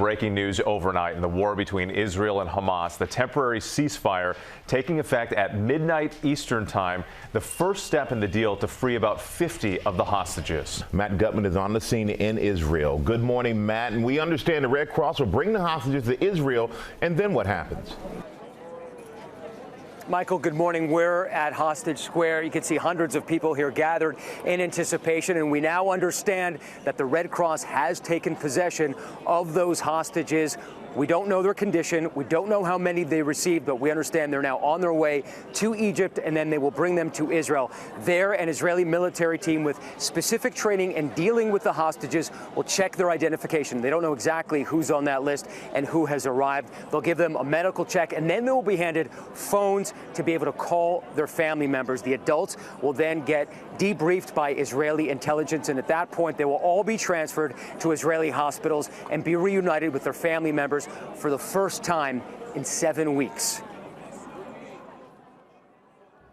Breaking news overnight in the war between Israel and Hamas. The temporary ceasefire taking effect at midnight Eastern time. The first step in the deal to free about 50 of the hostages. Matt Gutman is on the scene in Israel. Good morning, Matt. And we understand the Red Cross will bring the hostages to Israel. And then what happens? Michael, good morning. We're at Hostage Square. You can see hundreds of people here gathered in anticipation, and we now understand that the Red Cross has taken possession of those hostages. We don't know their condition. We don't know how many they received, but we understand they're now on their way to Egypt, and then they will bring them to Israel. There, an Israeli military team with specific training and dealing with the hostages will check their identification. They don't know exactly who's on that list and who has arrived. They'll give them a medical check, and then they will be handed phones to be able to call their family members. The adults will then get debriefed by Israeli intelligence, and at that point, they will all be transferred to Israeli hospitals and be reunited with their family members for the first time in 7 weeks.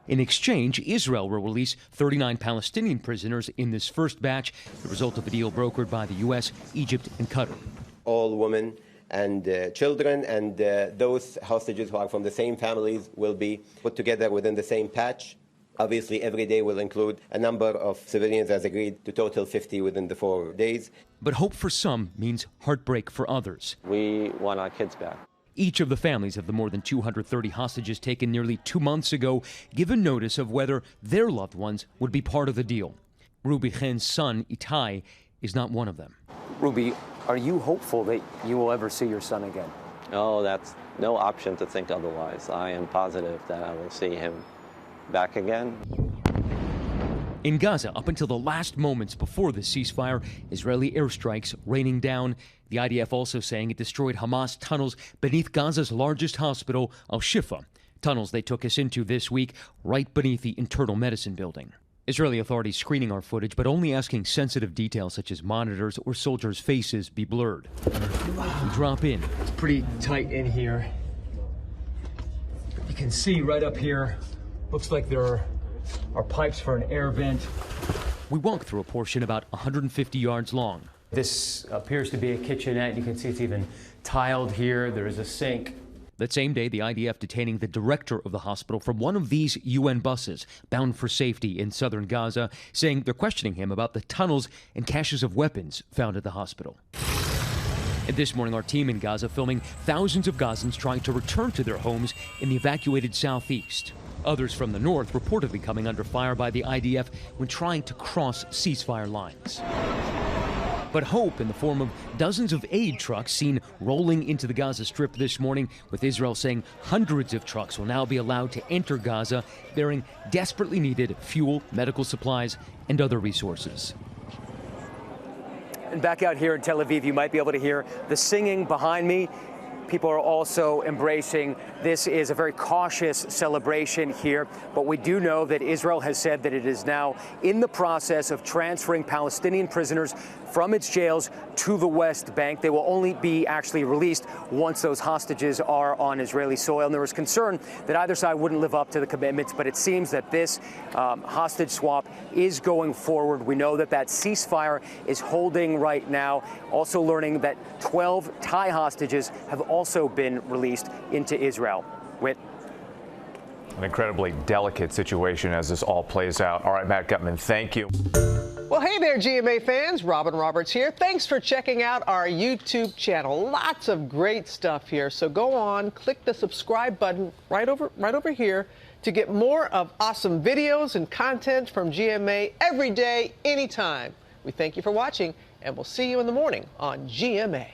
In exchange, Israel will release 39 Palestinian prisoners in this first batch, the result of a deal brokered by the U.S., Egypt, and Qatar. All women and children and those hostages who are from the same families will be put together within the same patch. Obviously, every day will include a number of civilians, as agreed, to total 50 within the 4 days. But hope for some means heartbreak for others. We want our kids back. Each of the families of the more than 230 hostages taken nearly 2 months ago given notice of whether their loved ones would be part of the deal. Ruby Khan's son, Itai, is not one of them. Ruby, are you hopeful that you will ever see your son again? Oh, that's no option to think otherwise. I am positive that I will see him back again. In Gaza, up until the last moments before the ceasefire, Israeli airstrikes raining down. The IDF also saying it destroyed Hamas tunnels beneath Gaza's largest hospital, Al-Shifa. Tunnels they took us into this week, right beneath the internal medicine building. Israeli authorities screening our footage, but only asking sensitive details such as monitors or soldiers' faces be blurred. We drop in. It's pretty tight in here. You can see right up here, looks like there are pipes for an air vent. We walk through a portion about 150 yards long. This appears to be a kitchenette. You can see it's even tiled here. There is a sink. That same day, the IDF detaining the director of the hospital from one of these UN buses bound for safety in southern Gaza, saying they're questioning him about the tunnels and caches of weapons found at the hospital. And this morning, our team in Gaza filming thousands of Gazans trying to return to their homes in the evacuated southeast. Others from the north reportedly coming under fire by the IDF when trying to cross ceasefire lines. But hope in the form of dozens of aid trucks seen rolling into the Gaza Strip this morning, with Israel saying hundreds of trucks will now be allowed to enter Gaza, bearing desperately needed fuel, medical supplies, and other resources. And back out here in Tel Aviv, you might be able to hear the singing behind me. People are also embracing. This is a very cautious celebration here, but we do know that Israel has said that it is now in the process of transferring Palestinian prisoners from its jails to the West Bank. They will only be actually released once those hostages are on Israeli soil. And there was concern that either side wouldn't live up to the commitments, but it seems that this hostage swap is going forward. We know that that ceasefire is holding right now. Also learning that 12 Thai hostages have also been released into Israel. Whit. An incredibly delicate situation as this all plays out. All right, Matt Gutman, thank you. Well, hey there, GMA fans. Robin Roberts here. Thanks for checking out our YouTube channel. Lots of great stuff here. So go on, click the subscribe button right over here to get more of awesome videos and content from GMA every day, anytime. We thank you for watching, and we'll see you in the morning on GMA.